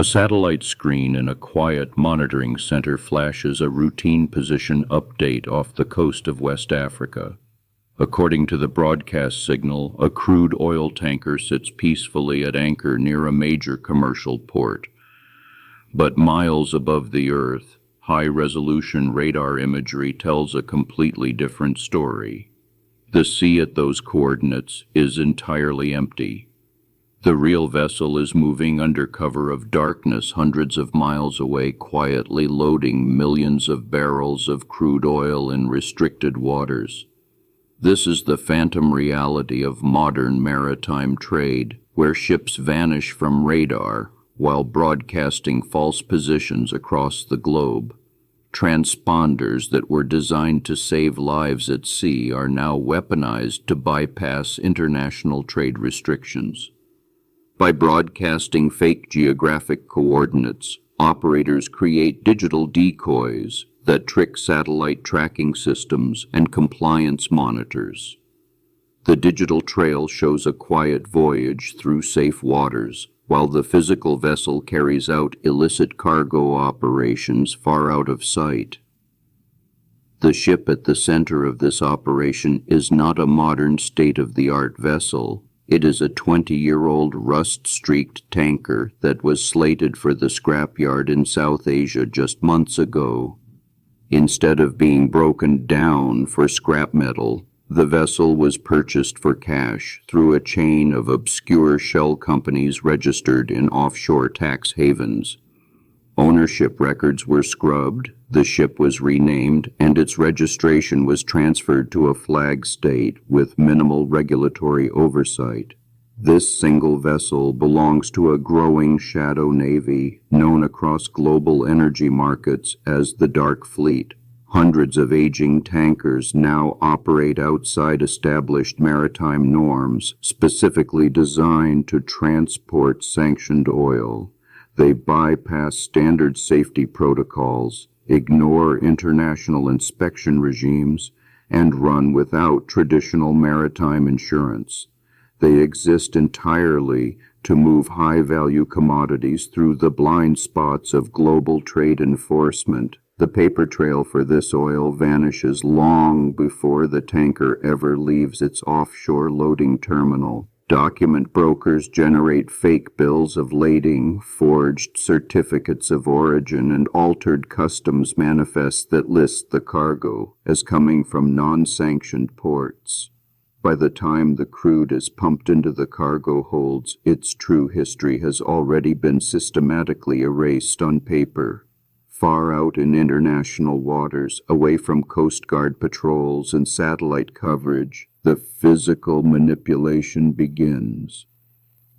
A satellite screen in a quiet monitoring center flashes a routine position update off the coast of West Africa. According to the broadcast signal, a crude oil tanker sits peacefully at anchor near a major commercial port. But miles above the Earth, high-resolution radar imagery tells a completely different story. The sea at those coordinates is entirely empty. The real vessel is moving under cover of darkness hundreds of miles away, quietly loading millions of barrels of crude oil in restricted waters. This is the phantom reality of modern maritime trade, where ships vanish from radar while broadcasting false positions across the globe. Transponders that were designed to save lives at sea are now weaponized to bypass international trade restrictions. By broadcasting fake geographic coordinates, operators create digital decoys that trick satellite tracking systems and compliance monitors. The digital trail shows a quiet voyage through safe waters, while the physical vessel carries out illicit cargo operations far out of sight. The ship at the center of this operation is not a modern state-of-the-art vessel. It is a 20-year-old rust-streaked tanker that was slated for the scrapyard in South Asia just months ago. Instead of being broken down for scrap metal, the vessel was purchased for cash through a chain of obscure shell companies registered in offshore tax havens. Ownership records were scrubbed, the ship was renamed, and its registration was transferred to a flag state with minimal regulatory oversight. This single vessel belongs to a growing shadow navy known across global energy markets as the Dark Fleet. Hundreds of aging tankers now operate outside established maritime norms, specifically designed to transport sanctioned oil. They bypass standard safety protocols, ignore international inspection regimes, and run without traditional maritime insurance. They exist entirely to move high-value commodities through the blind spots of global trade enforcement. The paper trail for this oil vanishes long before the tanker ever leaves its offshore loading terminal. Document brokers generate fake bills of lading, forged certificates of origin, and altered customs manifests that list the cargo as coming from non-sanctioned ports. By the time the crude is pumped into the cargo holds, its true history has already been systematically erased on paper. Far out in international waters, away from Coast Guard patrols and satellite coverage, the physical manipulation begins.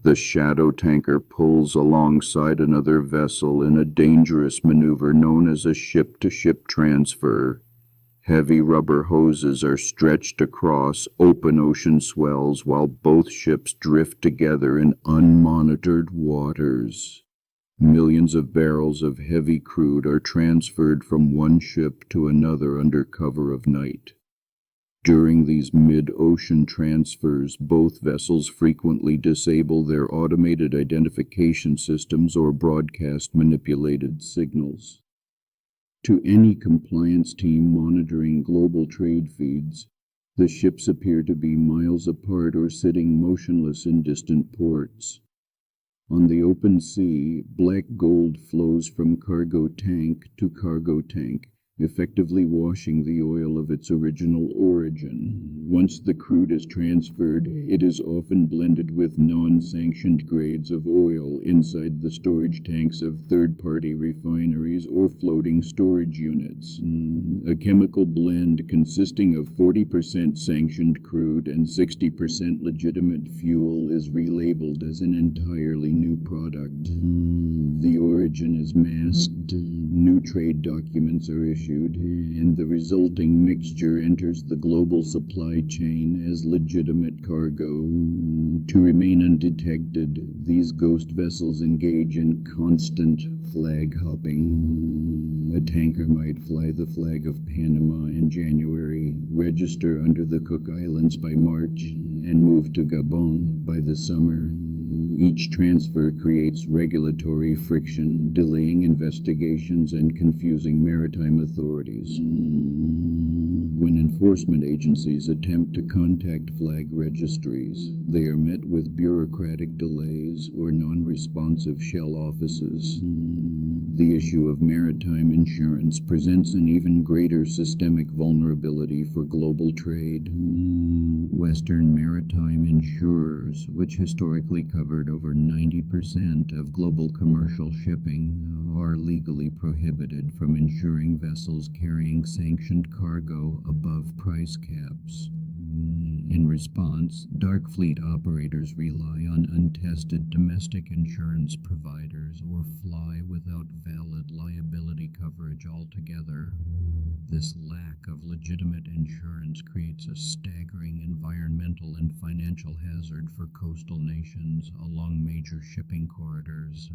The shadow tanker pulls alongside another vessel in a dangerous maneuver known as a ship-to-ship transfer. Heavy rubber hoses are stretched across open ocean swells while both ships drift together in unmonitored waters. Millions of barrels of heavy crude are transferred from one ship to another under cover of night. During these mid-ocean transfers, both vessels frequently disable their automated identification systems or broadcast manipulated signals. To any compliance team monitoring global trade feeds, the ships appear to be miles apart or sitting motionless in distant ports. On the open sea, black gold flows from cargo tank to cargo tank, effectively washing the oil of its original origin. Once the crude is transferred, it is often blended with non-sanctioned grades of oil inside the storage tanks of third-party refineries or floating storage units. A chemical blend consisting of 40% sanctioned crude and 60% legitimate fuel is relabeled as an entirely new product. The origin is masked, new trade documents are issued, and the resulting mixture enters the global supply chain as legitimate cargo. To remain undetected, these ghost vessels engage in constant flag hopping. A tanker might fly the flag of Panama in January, register under the Cook Islands by March, and move to Gabon by the summer. Each transfer creates regulatory friction, delaying investigations and confusing maritime authorities. When enforcement agencies attempt to contact flag registries, they are met with bureaucratic delays or non-responsive shell offices. The issue of maritime insurance presents an even greater systemic vulnerability for global trade. Western maritime insurers, which historically covered over 90% of global commercial shipping, are legally prohibited from insuring vessels carrying sanctioned cargo above price caps. In response, dark fleet operators rely on untested domestic insurance providers or fly without valid liability coverage altogether. This lack of legitimate insurance creates a staggering environmental and financial hazard for coastal nations along major shipping corridors.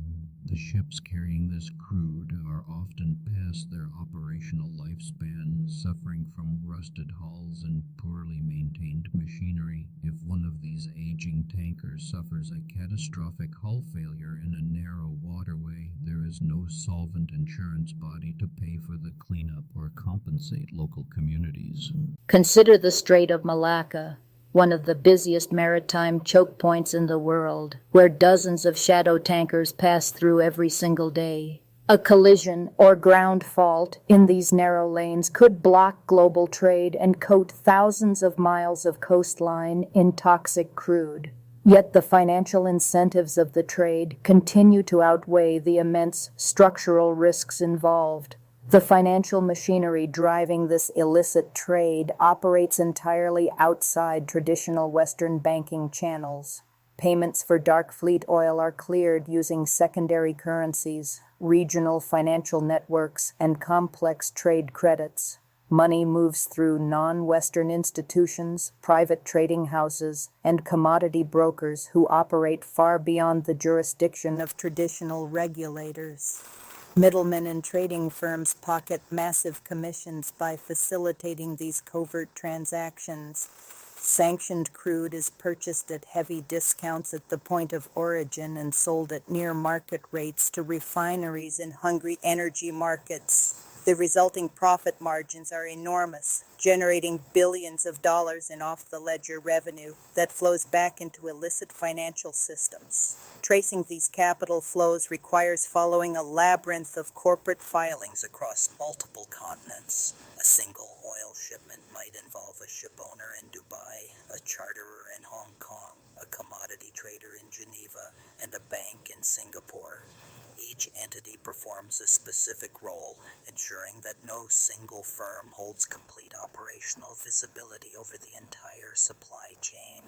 The ships carrying this crude are often past their operational lifespan, suffering from rusted hulls and poorly maintained machinery. If one of these aging tankers suffers a catastrophic hull failure in a narrow waterway, there is no solvent insurance body to pay for the cleanup or compensate local communities. Consider the Strait of Malacca, one of the busiest maritime choke points in the world, where dozens of shadow tankers pass through every single day. A collision or ground fault in these narrow lanes could block global trade and coat thousands of miles of coastline in toxic crude. Yet the financial incentives of the trade continue to outweigh the immense structural risks involved. The financial machinery driving this illicit trade operates entirely outside traditional Western banking channels. Payments for dark fleet oil are cleared using secondary currencies, regional financial networks, and complex trade credits. Money moves through non-Western institutions, private trading houses, and commodity brokers who operate far beyond the jurisdiction of traditional regulators. Middlemen and trading firms pocket massive commissions by facilitating these covert transactions. Sanctioned crude is purchased at heavy discounts at the point of origin and sold at near market rates to refineries in hungry energy markets. The resulting profit margins are enormous, generating billions of dollars in off-the-ledger revenue that flows back into illicit financial systems. Tracing these capital flows requires following a labyrinth of corporate filings across multiple continents. A single oil shipment might involve a shipowner in Dubai, a charterer in Hong Kong, a commodity trader in Geneva, and a bank in Singapore. Each entity performs a specific role, ensuring that no single firm holds complete operational visibility over the entire supply chain.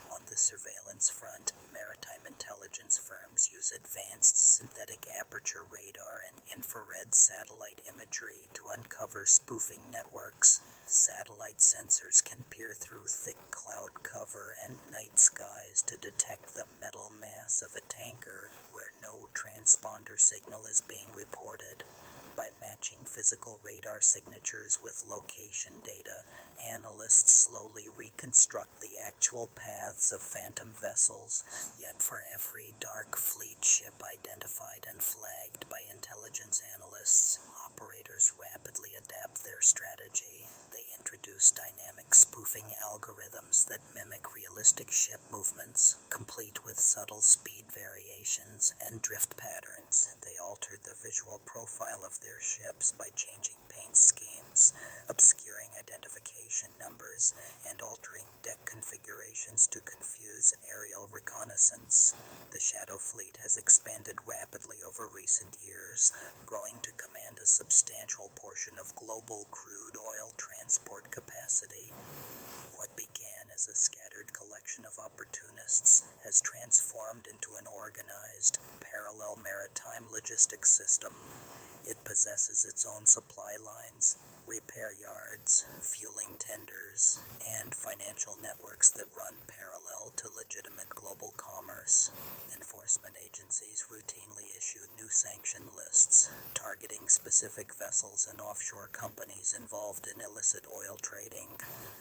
On the surveillance front, maritime intelligence firms use advanced synthetic aperture radar and infrared satellite imagery to uncover spoofing networks. Satellite sensors can peer through thick cloud cover and night skies to detect the metal mass of a tanker where no transponder signal is being reported. By matching physical radar signatures with location data, analysts slowly reconstruct the actual paths of phantom vessels. Yet for every dark fleet ship identified and flagged by intelligence analysts, operators rapidly adapt their strategy. They introduce dynamic spoofing algorithms that mimic realistic ship movements, complete with subtle speed variations and drift patterns. They alter the visual profile of their ships by changing paint schemes, obscuring identification numbers, and altering deck configurations to confuse aerial reconnaissance. The Shadow Fleet has expanded rapidly over recent years, growing to command a substantial portion of global crude oil transport capacity. What began as a scattered collection of opportunists has transformed into an organized, parallel maritime logistics system. It possesses its own supply lines, repair yards, fueling tenders, and financial networks that run parallel to legitimate global commerce. Enforcement agencies routinely issue new sanction lists, targeting targeting specific vessels and offshore companies involved in illicit oil trading.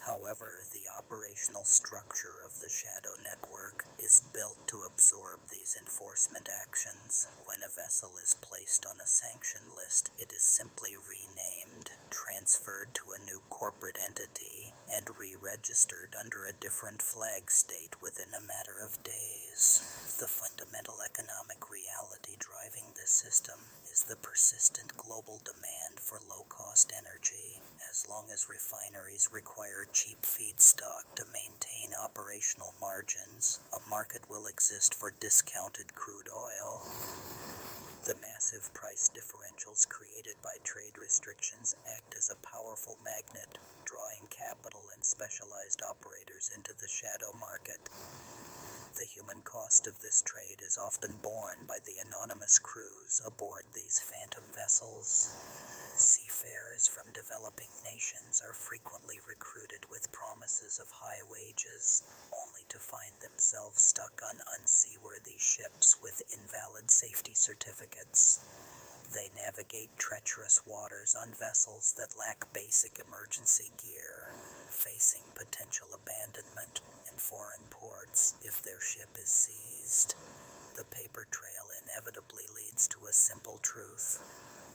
However, the operational structure of the shadow network is built to absorb these enforcement actions. When a vessel is placed on a sanction list, it is simply renamed, transferred to a new corporate entity, and re-registered under a different flag state within a matter of days. The fundamental economic reality driving this system is the persistent global demand for low-cost energy. As long as refineries require cheap feedstock to maintain operational margins, a market will exist for discounted crude oil. The massive price differentials created by trade restrictions act as a powerful magnet, drawing capital and specialized operators into the shadow market. The human cost of this trade is often borne by the anonymous crews aboard these phantom vessels. Seafarers from developing nations are frequently recruited with promises of high wages, only to find themselves stuck on unseaworthy ships with invalid safety certificates. They navigate treacherous waters on vessels that lack basic emergency gear, facing potential abandonment in foreign ports if their ship is seized. The paper trail inevitably leads to a simple truth.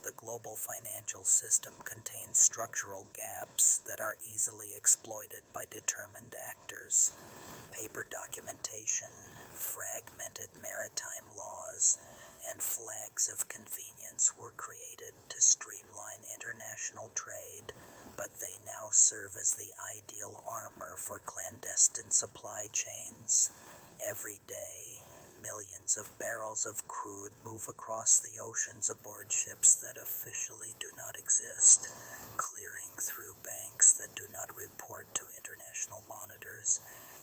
The global financial system contains structural gaps that are easily exploited by determined actors. Paper documentation, fragmented maritime laws, and flags of convenience were created to streamline international trade, but they now serve as the ideal armor for clandestine supply chains. Every day, millions of barrels of crude move across the oceans aboard ships that officially do not exist, clearing through banks that do not report to international monitors,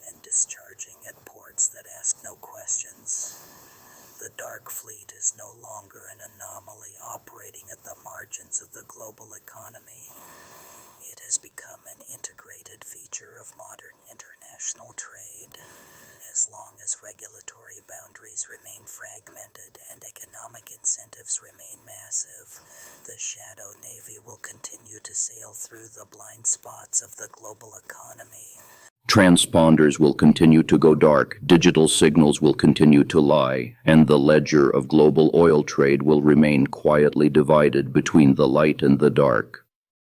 and discharging at ports that ask no questions. The dark fleet is no longer an anomaly operating at the margins of the global economy. It has become an integrated feature of modern international trade. As long as regulatory boundaries remain fragmented and economic incentives remain massive, the shadow navy will continue to sail through the blind spots of the global economy. Transponders will continue to go dark, digital signals will continue to lie, and the ledger of global oil trade will remain quietly divided between the light and the dark.